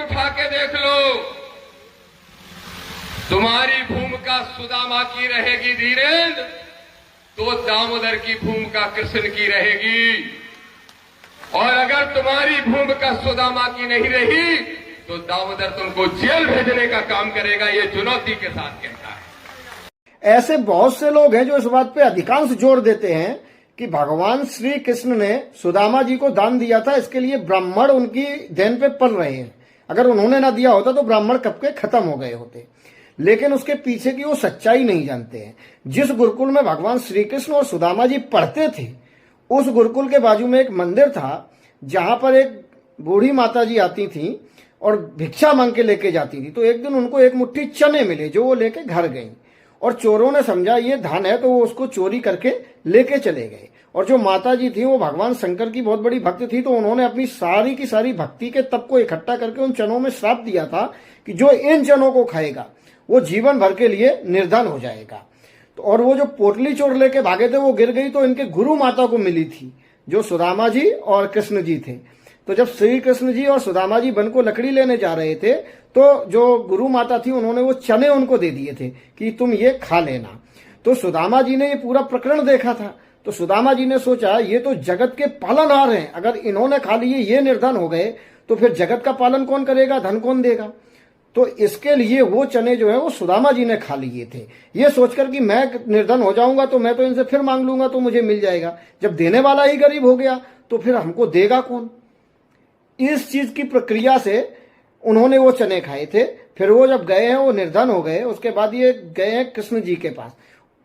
उठा के देख लो, तुम्हारी भूमिका सुदामा की रहेगी धीरेन्द्र, तो दामोदर की भूमिका कृष्ण की रहेगी। और अगर तुम्हारी भूमिका सुदामा की नहीं रही तो दामोदर तुमको जेल भेजने का काम करेगा। ये चुनौती के साथ कहता है। ऐसे बहुत से लोग हैं जो इस बात पे अधिकांश जोर देते हैं कि भगवान श्री कृष्ण ने सुदामा जी को दान दिया था, इसके लिए ब्राह्मण उनकी देन पे पल रहे हैं। अगर उन्होंने ना दिया होता तो ब्राह्मण कब के खत्म हो गए होते। लेकिन उसके पीछे की वो सच्चाई नहीं जानते हैं। जिस गुरुकुल में भगवान श्री कृष्ण और सुदामा जी पढ़ते थे, उस गुरुकुल के बाजू में एक मंदिर था, जहां पर एक बूढ़ी माता जी आती थी और भिक्षा मांग के लेके जाती थी। तो एक दिन उनको एक मुट्ठी चने मिले जो वो लेके घर गई, और चोरों ने समझा ये धन है, तो वो उसको चोरी करके लेके चले गए। और जो माता जी थी वो भगवान शंकर की बहुत बड़ी भक्त थी, तो उन्होंने अपनी सारी की सारी भक्ति के तप को इकट्ठा करके उन चनों में श्राप दिया था कि जो इन चनों को खाएगा वो जीवन भर के लिए निर्धन हो जाएगा। तो और वो जो पोटली चोर लेके भागे थे वो गिर गई, तो इनके गुरु माता को मिली थी, जो सुदामा जी और कृष्ण जी थे। तो जब श्री कृष्ण जी और सुदामा जी वन को लकड़ी लेने जा रहे थे, तो जो गुरु माता थी उन्होंने वो चने उनको दे दिए थे कि तुम ये खा लेना। तो सुदामा जी ने ये पूरा प्रकरण देखा था, तो सुदामा जी ने सोचा ये तो जगत के पालनहार हैं, अगर इन्होंने खा लिए, ये निर्धन हो गए, तो फिर जगत का पालन कौन करेगा, धन कौन देगा। तो इसके लिए वो चने जो है वो सुदामा जी ने खा लिए थे, ये सोचकर कि मैं निर्धन हो जाऊंगा तो मैं तो इनसे फिर मांग लूंगा तो मुझे मिल जाएगा। जब देने वाला ही गरीब हो गया तो फिर हमको देगा कौन। इस चीज की प्रक्रिया से उन्होंने वो चने खाए थे। फिर वो जब गए हैं, वो निर्धन हो गए, उसके बाद ये गए हैं कृष्ण जी के पास।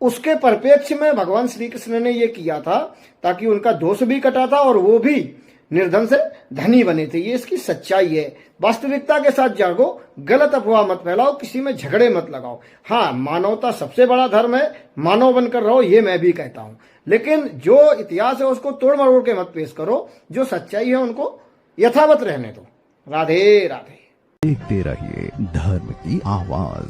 उसके परिप्रेक्ष्य में भगवान श्री कृष्ण ने ये किया था ताकि उनका दोष भी कटा था और वो भी निर्धन से धनी बने थे। ये इसकी सच्चाई है। वास्तविकता के साथ जागो, गलत अफवाह मत फैलाओ, किसी में झगड़े मत लगाओ। हाँ, मानवता सबसे बड़ा धर्म है, मानव बनकर रहो, ये मैं भी कहता हूं। लेकिन जो इतिहास है उसको तोड़ मरोड़ के मत पेश करो, जो सच्चाई है उनको यथावत रहने दो। राधे राधे। देखते रहिए धर्म की आवाज।